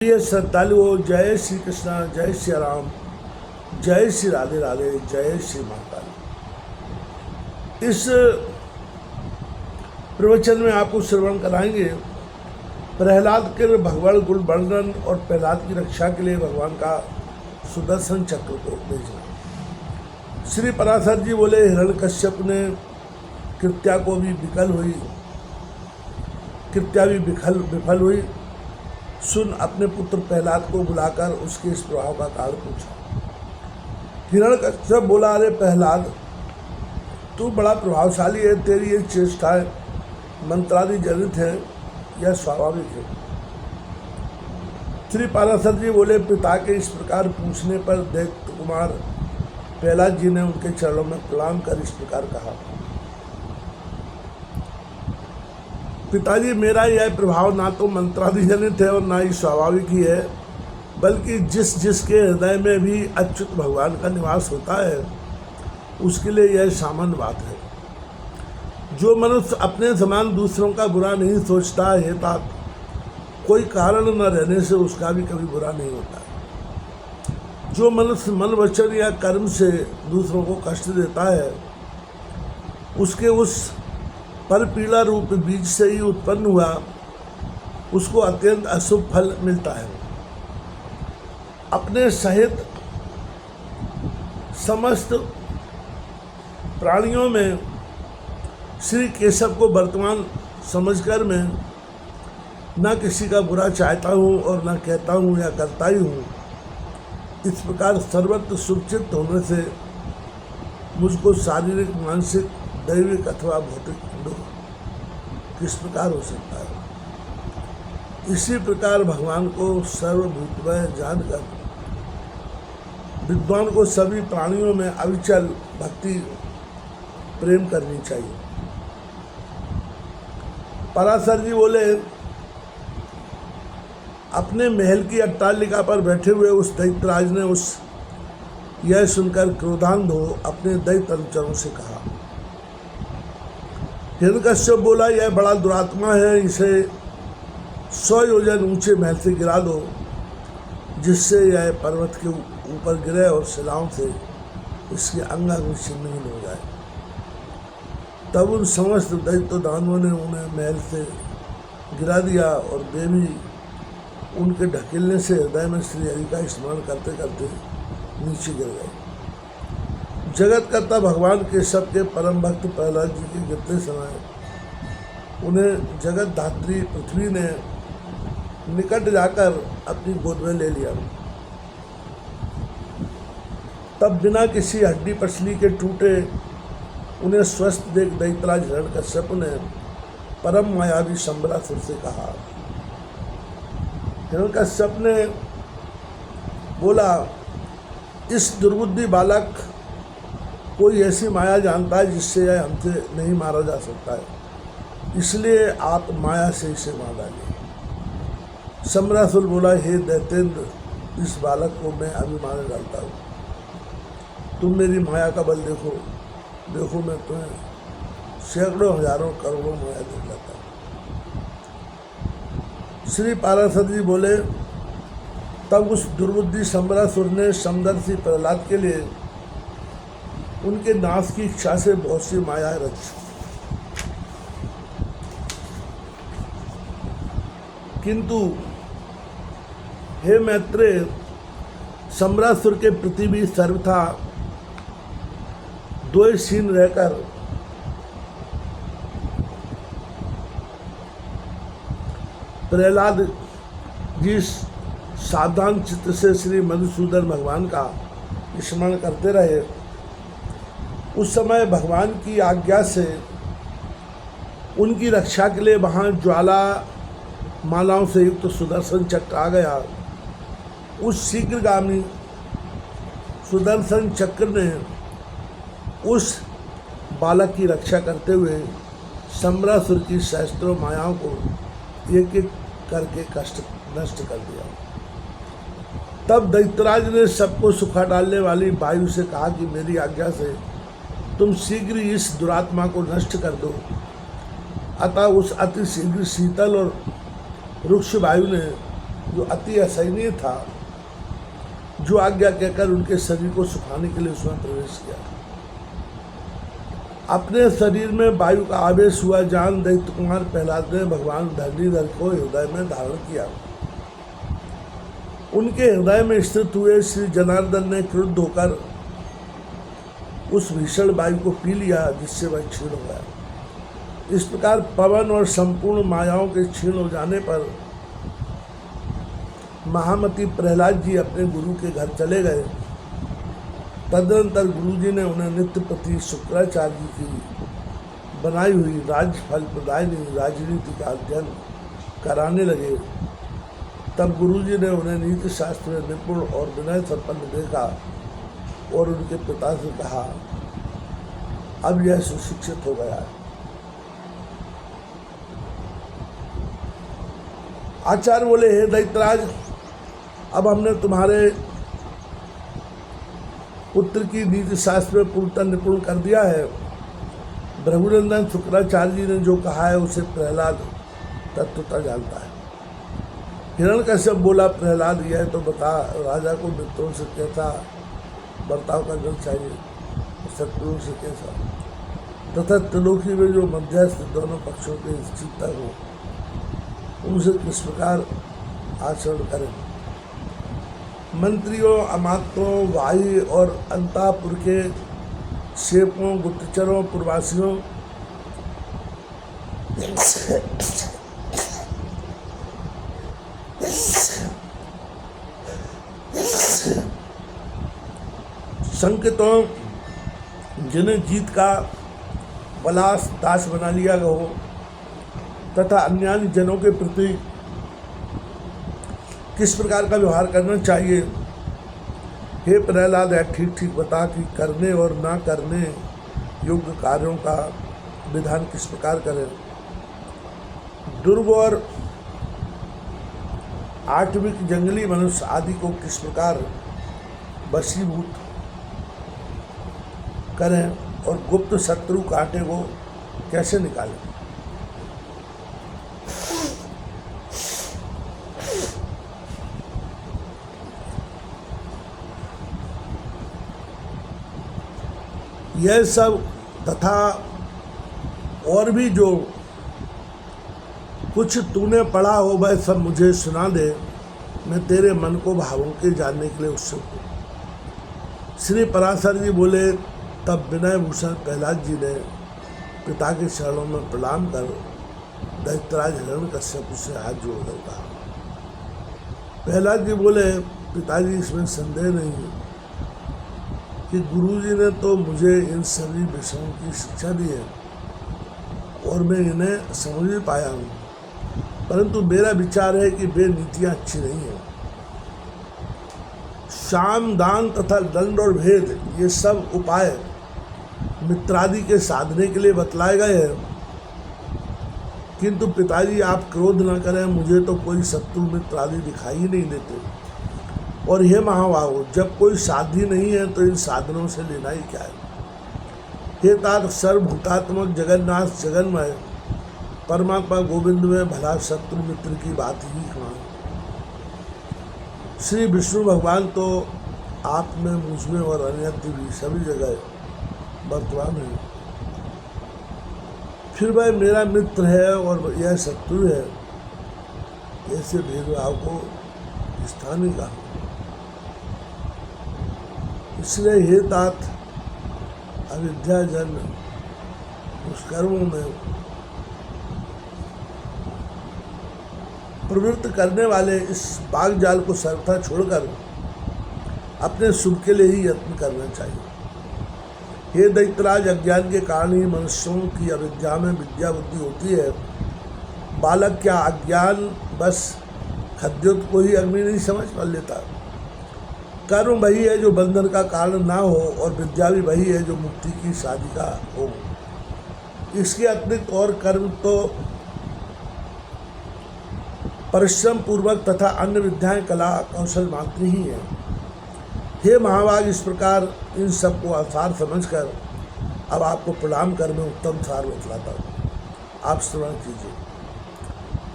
प्रिय श्रद्धालुओं, जय श्री कृष्णा, जय श्री राम, जय श्री राधे राधे, जय श्री महाकाल। इस प्रवचन में आपको श्रवण कराएंगे प्रहलाद के भगवान गुण वर्णन और प्रहलाद की रक्षा के लिए भगवान का सुदर्शन चक्र को भेजना। श्री पराशर जी बोले, हिरण्यकश्यप ने कृत्या भी विफल हुई। सुन, अपने पुत्र प्रहलाद को बुलाकर उसके इस प्रभाव का कारण पूछा। हिरण्यकश्यप बोला, अरे प्रहलाद, तू बड़ा प्रभावशाली है, तेरी ये चेष्टाएं मंत्रादि जनित है या स्वाभाविक है। श्री पराशर जी बोले, पिता के इस प्रकार पूछने पर दैत्य कुमार प्रहलाद जी ने उनके चरणों में प्रणाम कर इस प्रकार कहा, पिताजी, मेरा यह प्रभाव ना तो मंत्रादि जनित है और ना ही स्वाभाविक ही है, बल्कि जिसके हृदय में भी अच्युत भगवान का निवास होता है उसके लिए यह सामान्य बात है। जो मनुष्य अपने समान दूसरों का बुरा नहीं सोचता है, तात कोई कारण न रहने से उसका भी कभी बुरा नहीं होता। जो मनुष्य मन, वचन या कर्म से दूसरों को कष्ट देता है, उसके उस पर पीला रूप बीज से ही उत्पन्न हुआ उसको अत्यंत अशुभ फल मिलता है। अपने सहित समस्त प्राणियों में श्री केशव को वर्तमान समझकर मैं न किसी का बुरा चाहता हूँ और न कहता हूँ या करता ही हूँ। इस प्रकार सर्वत्र सुरक्षित होने से मुझको शारीरिक, मानसिक, दैविक अथवा भौतिक दुख किस प्रकार हो सकता है। इसी प्रकार भगवान को सर्वभूतमय जानकर विद्वान को सभी प्राणियों में अविचल भक्ति प्रेम करनी चाहिए। पराशर जी बोले, अपने महल की अट्टालिका पर बैठे हुए उस दैत्यराज ने यह सुनकर क्रोधान्ध हो अपने दैत्य अनुचरों से कहा। हिरण्यकश्यप बोला, यह बड़ा दुरात्मा है, इसे 100 योजन ऊंचे महल से गिरा दो, जिससे यह पर्वत के ऊपर गिरे और शिलाओं से इसके अंग अंग छिन्न हो जाए। तब उन समस्त दैत्य दानवों ने उन्हें महल से गिरा दिया और वे भी उनके ढकेलने से हृदय में श्री हरि का स्मरण करते करते नीचे गिर गए। जगत कर्ता भगवान केशव के परम भक्त प्रहलाद जी के गिरते समय उन्हें जगत धात्री पृथ्वी ने निकट जाकर अपनी गोद में ले लिया। तब बिना किसी हड्डी पसली के टूटे उन्हें स्वस्थ देख दैत्यराज हिरण्यकश्यप ने परम मायावी शंबरासुर से कहा। हिरण्यकश्यप ने बोला, इस दुर्बुद्धि बालक कोई ऐसी माया जानता है जिससे यह हमसे नहीं मारा जा सकता है, इसलिए आप माया से इसे मार डालिए। शंबरासुर बोला, हे दैत्येंद्र, इस बालक को मैं अभी मार डालता हूँ। तुम मेरी माया का बल देखो मैं तुम्हें सैकड़ों हजारों करोड़ों माया देख लेता हूँ। श्री पराशर जी बोले, तब उस दुर्बुद्धि शंबरासुर ने समदर्शी प्रहलाद के लिए उनके नाश की इच्छा से बहुत सी माया रची, किंतु हे मैत्रेय, शंबरासुर के प्रति भी सर्वथा द्वेषहीन रहकर प्रहलाद जी सावधान चित्त से श्री मधुसूदन भगवान का स्मरण करते रहे। उस समय भगवान की आज्ञा से उनकी रक्षा के लिए वहाँ ज्वाला मालाओं से युक्त सुदर्शन चक्र आ गया। उस शीघ्रगामी सुदर्शन चक्र ने उस बालक की रक्षा करते हुए शंबरासुर की सहस्त्रों मायाओं को एक एक करके नष्ट कर दिया। तब दैत्यराज ने सबको सुखा डालने वाली वायु से कहा कि मेरी आज्ञा से तुम शीघ्र इस दुरात्मा को नष्ट कर दो। अतः उस अति शीघ्र शीतल और रुक्ष वायु ने जो अति असहनीय था, जो आज्ञा कहकर उनके शरीर को सुखाने के लिए उसमें प्रवेश किया। अपने शरीर में वायु का आवेश हुआ जान दैत्य कुमार प्रहलाद ने भगवान धरणीधर को हृदय में धारण किया। उनके हृदय में स्थित हुए श्री जनार्दन ने क्रुद्ध होकर उस भीषण वायु को पी लिया, जिससे वह क्षीण हो गया। इस प्रकार पवन और संपूर्ण मायाओं के क्षीण हो जाने पर महामती प्रहलाद जी अपने गुरु के घर चले गए। तदनंतर गुरु जी ने उन्हें नित्य प्रति शुक्राचार्य जी की बनाई हुई राजफल प्रदायिनी राजनीति का अध्ययन कराने लगे। तब गुरु जी ने उन्हें नीति शास्त्र में निपुण और विनय संपन्न देखा और उनके पिता से कहा, अब यह सुशिक्षित हो गया है। आचार्य बोले, हे दैत्यराज, अब हमने तुम्हारे पुत्र की नीति शास्त्र में पूर्णतः निपुण कर दिया है। भृगुनंदन शुक्राचार्य जी ने जो कहा है उसे प्रहलाद तत्वतः जानता है। हिरण्यकश्यप बोला, प्रहलाद, यह तो बता, राजा को मित्रों से कैसा बर्ताव करना चाहिए, शत्रुओं से कैसा, तथा त्रिलोकी में जो मध्यस्थ दोनों पक्षों के चिंतक हो उनसे किस प्रकार आचरण करें। मंत्रियों, अमात्यों, वायु और अंतापुर के सेवकों, गुप्तचरों, पूर्वासियों, संकेतों, जिन्हें जीत का पलाश दास बना लिया गया हो, तथा अन्य जनों के प्रति किस प्रकार का व्यवहार करना चाहिए। हे प्रहलाद, ठीक ठीक बता कि करने और ना करने योग्य कार्यों का विधान किस प्रकार करें। दुर्ग और आठविक जंगली मनुष्य आदि को किस प्रकार वशीभूत करें और गुप्त शत्रु कांटे को कैसे निकालें। यह सब तथा और भी जो कुछ तूने पढ़ा हो वह सब मुझे सुना दे, मैं तेरे मन को भावों के जानने के लिए उत्सुक हूँ। श्री पराशर जी बोले, तब विनय भूषण प्रहलाद जी ने पिता के चरणों में प्रणाम कर दैत्यराज हिरण्यकश्यप से हाथ जोड़कर कहा। प्रहलाद जी बोले, पिताजी, इसमें संदेह नहीं है कि गुरुजी ने तो मुझे इन सभी विषयों की शिक्षा दी है और मैं इन्हें समझ भी पाया हूँ, परंतु मेरा विचार है कि वे नीतियाँ अच्छी नहीं हैं। साम, दान तथा दंड और भेद, ये सब उपाय मित्रादि के साधने के लिए बतलाए गए हैं, किंतु पिताजी आप क्रोध न करें, मुझे तो कोई शत्रु मित्रादि दिखाई ही नहीं देते। और हे महाबाहो, जब कोई साध्य नहीं है तो इन साधनों से लेना ही क्या है। हे तात, सर्वभूतात्मक जगन्नाथ जगन्मय परमात्मा गोविंद में भला शत्रु मित्र की बात ही कहाँ। श्री विष्णु भगवान तो आप में, मुझ में और अन्यत्र भी सभी जगह वर्तमान है। फिर वह मेरा मित्र है और यह शत्रु है, ऐसे भेदभाव को स्थान ही कहा। इसलिए हे तात, अविद्या जन दुष्कर्मों में प्रवृत्त करने वाले इस बाग जाल को सर्वथा छोड़कर अपने सुख के लिए ही यत्न करना चाहिए। हे दैत्यराज, अज्ञान के कारण ही मनुष्यों की अविद्या में विद्या बुद्धि होती है। बालक क्या अज्ञान बस खद्योत को ही अग्नि नहीं समझ पा लेता। कर्म वही है जो बंधन का कारण ना हो और विद्या भी वही है जो मुक्ति की साधिका हो। इसके अतिरिक्त और कर्म तो परिश्रम पूर्वक तथा अन्य विद्याएं कला कौशल मात्र ही है। हे महाभाग, इस प्रकार इन सब को आसार समझकर अब आपको प्रणाम कर मैं उत्तम सार बतलाता हूँ, आप श्रवण कीजिए।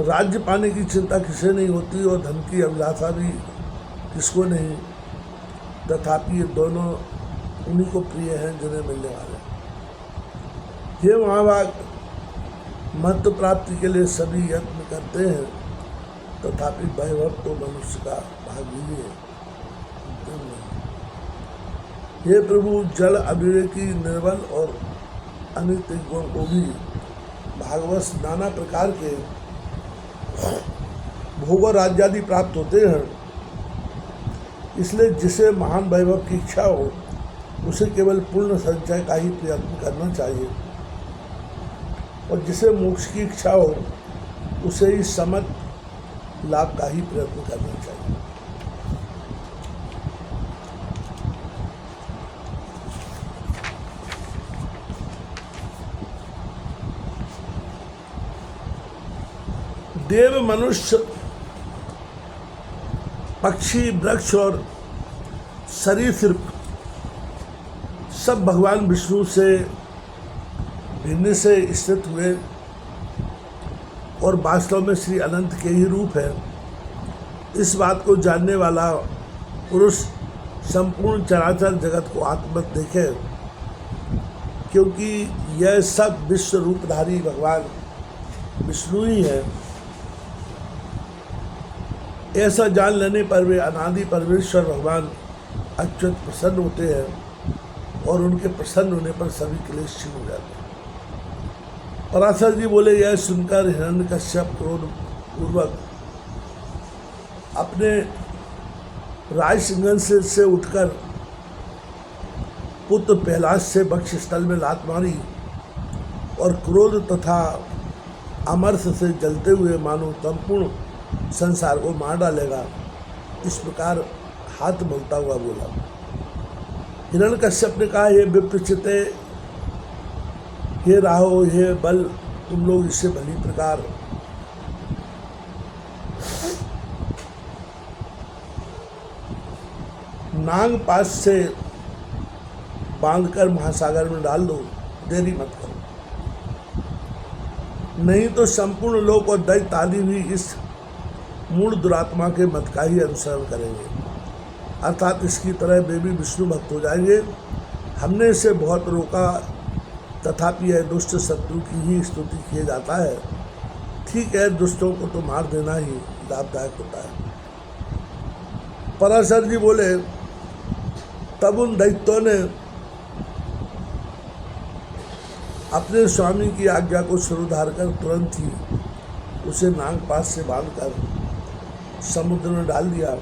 राज्य पाने की चिंता किसे नहीं होती और धन की अभिलाषा भी किसको नहीं, तथापि ये दोनों उन्हीं को प्रिय हैं जिन्हें मिलने वाले हैं। ये महाभाग महत्व प्राप्ति के लिए सभी यत्न करते हैं, तथापि वैभव तो मनुष्य का भाग्य ही है। हे प्रभु, जड़ अविवेकी, निर्बल और अनित्यों को भी भागवत नाना प्रकार के भोग और राज्यादि प्राप्त होते हैं, इसलिए जिसे महान वैभव की इच्छा हो उसे केवल पूर्ण संचय का ही प्रयत्न करना चाहिए, और जिसे मोक्ष की इच्छा हो उसे ही समत लाभ का ही प्रयत्न करना चाहिए। देव, मनुष्य, पक्षी, वृक्ष और सरीसृप सब भगवान विष्णु से भिन्न से स्थित हुए और वास्तव में श्री अनंत के ही रूप है। इस बात को जानने वाला पुरुष संपूर्ण चराचर जगत को आत्मवत देखे, क्योंकि यह सब विश्व रूपधारी भगवान विष्णु ही है। ऐसा जान लेने पर वे अनादि परमेश्वर भगवान अच्युत प्रसन्न होते हैं और उनके प्रसन्न होने पर सभी क्लेश छीन हो जाते हैं। पराशर जी बोले, यह सुनकर हिरण्यकश्यप क्रोध पूर्वक अपने राज सिंहासन से उठकर पुत्र प्रहलाद से वक्ष स्थल में लात मारी और क्रोध तथा अमरस से जलते हुए मानो संपूर्ण संसार को मार डालेगा, इस प्रकार हाथ बोलता हुआ बोला। हिरण्यकश्यप ने कहा, हे विप्रचिते, हे राहो, हे बल, तुम लोग इससे भली प्रकार नांग पास से बांधकर महासागर में डाल दो, देरी मत करो, नहीं तो संपूर्ण लोक और दैत्य आदि भी इस मूढ़ दुरात्मा के मत का ही अनुसरण करेंगे, अर्थात इसकी तरह वे भी विष्णु भक्त हो जाएंगे। हमने इसे बहुत रोका, तथापि यह दुष्ट शत्रु की ही स्तुति किया जाता है। ठीक है, दुष्टों को तो मार देना ही लाभदायक होता है। पराशर जी बोले, तब उन दैत्यों ने अपने स्वामी की आज्ञा को सिरोधार कर तुरंत ही उसे नागपाश से बांधकर समुद्र में डाल दिया।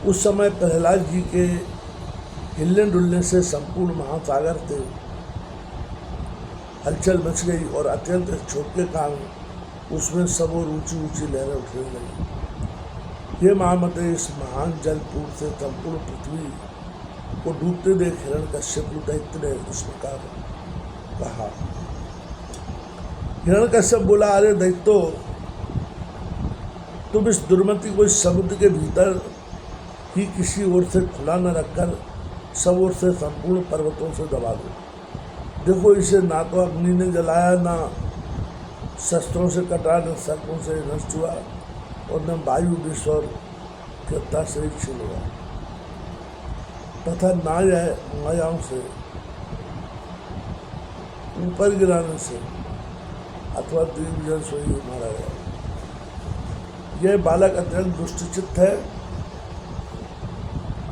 उस समय प्रहलाद जी के हिलने डुलने से संपूर्ण महासागर थे हलचल मच गई और अत्यंत क्षोभ के कारण उसमें सब और ऊंची ऊंची लहरें उठने लगी। ये महामते, इस महान जलपूर से संपूर्ण पृथ्वी को डूबते देख हिरण्यकश्यप दैत्य ने इस प्रकार कहा। हिरण्यकश्यप बोला, अरे दैत्यो, तुम इस दुर्मति को इस समुद्र के भीतर ही किसी ओर से खुला न रखकर सब ओर से संपूर्ण पर्वतों से दबा दो। देखो, इसे ना तो अग्नि ने जलाया, ना शस्त्रों से कटा, न सर्पों से नष्ट हुआ, और न वायु विष और कृत्ता से छीन हुआ, तथा ना यह मायाओं से ऊपर गिराने से अथवा दिग्विजय से ही मारा गया। यह बालक अत्यंत दुष्टचित्त है,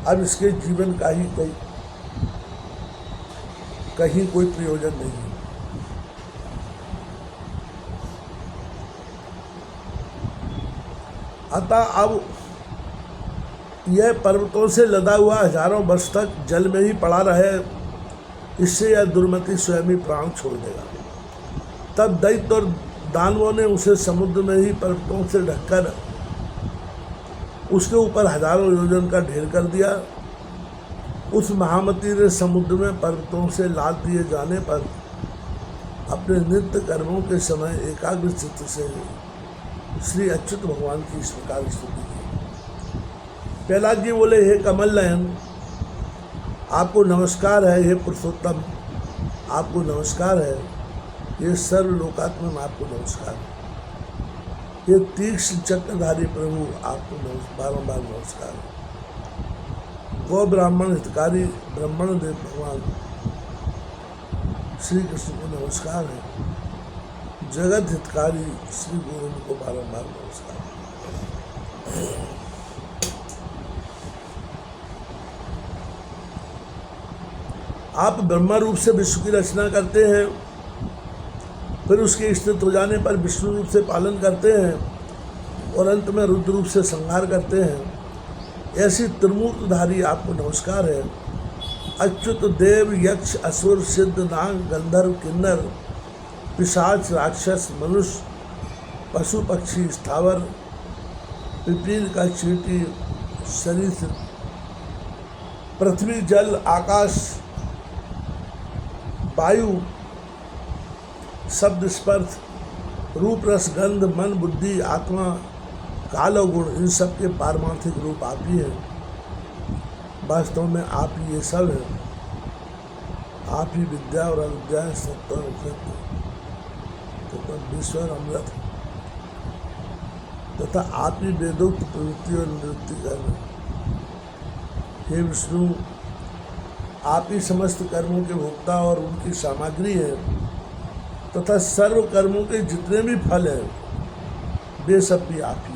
अब इसके जीवन का ही कहीं कोई प्रयोजन नहीं है। अतः अब यह पर्वतों से लदा हुआ हजारों वर्ष तक जल में ही पड़ा रहे, इससे यह दुर्मति स्वयं ही प्राण छोड़ देगा। तब दैत्य और दानवों ने उसे समुद्र में ही पर्वतों से ढककर उसके ऊपर हजारों योजन का ढेर कर दिया। उस महामती ने समुद्र में पर्वतों से लाद दिए जाने पर अपने नित्य कर्मों के समय एकाग्र चित्त से श्री अच्युत भगवान की इस प्रकार स्तुति की। प्रहलाद जी बोले, हे कमल नयन, आपको नमस्कार है। हे पुरुषोत्तम, आपको नमस्कार है। ये सर्वलोकात्मा, आपको नमस्कार है। ये तीक्ष्ण चक्रधारी प्रभु आपको बारंबार नमस्कार है। गौ ब्राह्मण हितकारी ब्रह्मण देव भगवान श्री कृष्ण को नमस्कार है। जगत हितकारी श्री गोविंद को बारंबार नमस्कार है। आप ब्रह्मा रूप से विश्व की रचना करते हैं, फिर उसके स्थित हो जाने पर विष्णु रूप से पालन करते हैं और अंत में रुद्र रूप से संहार करते हैं। ऐसी त्रिमूर्तधारी आपको नमस्कार है। अच्युत देव यक्ष असुर सिद्ध नाग गंधर्व किन्नर पिशाच राक्षस मनुष्य पशु पक्षी स्थावर पिपील का चींटी सरीसृप पृथ्वी जल आकाश वायु शब्द स्पर्श रूप रस गंध मन बुद्धि आत्मा काल और गुण, इन सब के पारमार्थिक रूप आप ही हैं। वास्तव में आप ही ये सब है। आप ही विद्या और अविद्या सत्य और सत्य तथा विश्व और अमृत तथा आप ही वेदोक्त प्रवृत्ति और निवृत्ति करना। हे विष्णु, आप ही समस्त कर्मों के भोक्ता और उनकी सामग्री है तथा सर्व कर्मों के जितने भी फल हैं वे सब भी आप ही।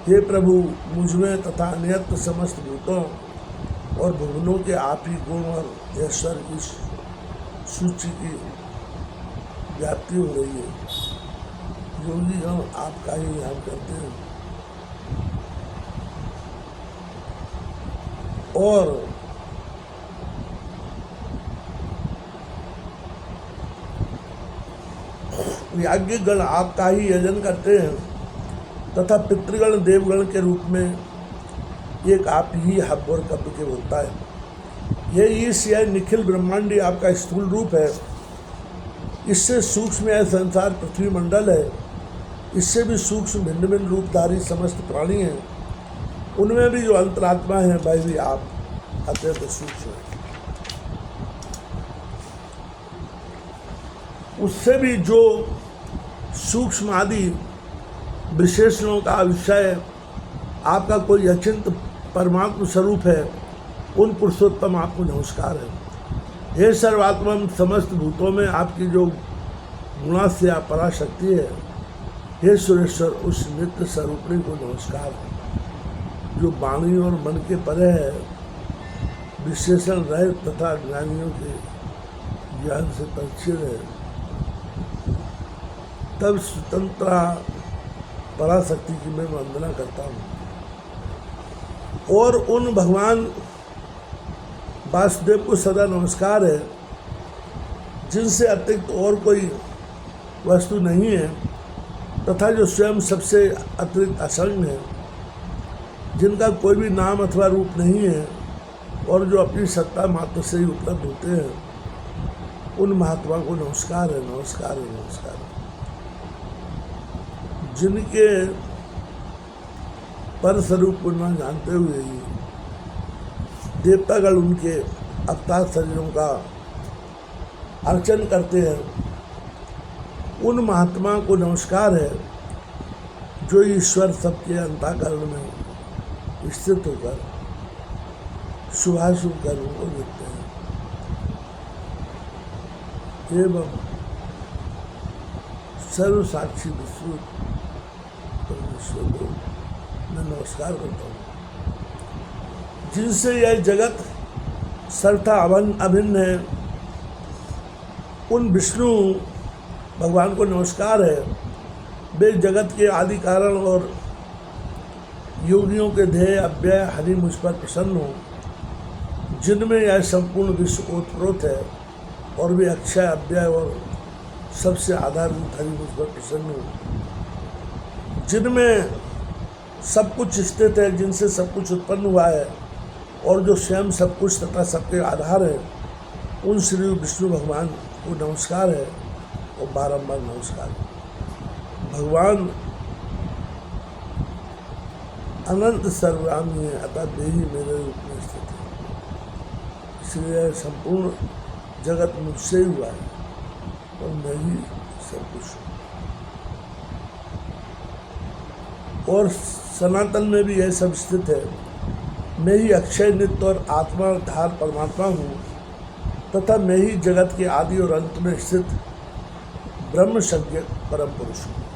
हे प्रभु, मुझमें तथा अन्यत्र समस्त भूतों और भुवनों के आप ही गुण और ऐश्वर की सूची की व्याप्ति हो रही है। योगी हम आपका ही ध्यान करते हैं और याज्ञगण आपका ही यजन करते हैं तथा पितृगण देवगण के रूप में एक आप ही हव्य और कब्य के होता है। यह ईश या निखिल ब्रह्मांडी आपका स्थूल रूप है। इससे सूक्ष्म यह संसार पृथ्वी मंडल है। इससे भी सूक्ष्म भिन्न भिन्न रूपधारी समस्त प्राणी हैं। उनमें भी जो अंतरात्मा है वह भी आप अत्यंत सूक्ष्म है। उससे भी जो सूक्ष्म आदि विशेषणों का विषय आपका कोई अचिंत परमात्म स्वरूप है, उन पुरुषोत्तम आपको नमस्कार है। हे सर्वात्मन, समस्त भूतों में आपकी जो गुणा से आप पराशक्ति है, हे सुरेश्वर, उस नित्य स्वरूपणी को नमस्कार है जो वाणी और मन के परे है, विशेषण रहित तथा ज्ञानियों के ज्ञान से परिचित है। तब स्वतंत्र पराशक्ति की मैं वंदना करता हूँ और उन भगवान वासुदेव को सदा नमस्कार है जिनसे अतिरिक्त और कोई वस्तु नहीं है तथा जो स्वयं सबसे अतिरिक्त असंग है, जिनका कोई भी नाम अथवा रूप नहीं है और जो अपनी सत्ता मात्र से ही उपलब्ध होते हैं, उन महात्मा को नमस्कार है, नमस्कार है, नमस्कार है। जिनके पर स्वरूप को न जानते हुए ही देवतागण उनके अवतार शरीरों का अर्चन करते हैं, उन महात्मा को नमस्कार है जो ईश्वर सबके अंतःकरण में स्थित होकर शुभाशुभ कर्मों को देखते हैं। एवं सर्व साक्षी विश्व परमेश्वर को मैं नमस्कार करता हूँ, जिनसे यह जगत सर्वथा अभिन्न है। उन विष्णु भगवान को नमस्कार है। वे जगत के आदि कारण और योगियों के ध्येय अव्यय हरि मुझ पर प्रसन्न हो, जिनमें यह संपूर्ण विश्व ओतप्रोत है, और वे अक्षय अव्यय और सबसे आधारभूत हरि मुझ पर प्रसन्न हो, जिनमें सब कुछ स्थित है, जिनसे सब कुछ उत्पन्न हुआ है और जो स्वयं सब कुछ तथा सबके आधार है, उन श्री विष्णु भगवान को नमस्कार है और बारंबार नमस्कार है। भगवान अनंत सर्वव्यापी है, अतः वे ही मेरे रूप में स्थित है। इसलिए संपूर्ण जगत मुझसे ही हुआ है और मैं ही सब कुछ हूँ। और सनातन में भी यह सब स्थित है। मैं ही अक्षय नित्य और आत्मा धार परमात्मा हूँ तथा मैं ही जगत के आदि और अंत में स्थित ब्रह्म संज्ञक परम पुरुष हूँ।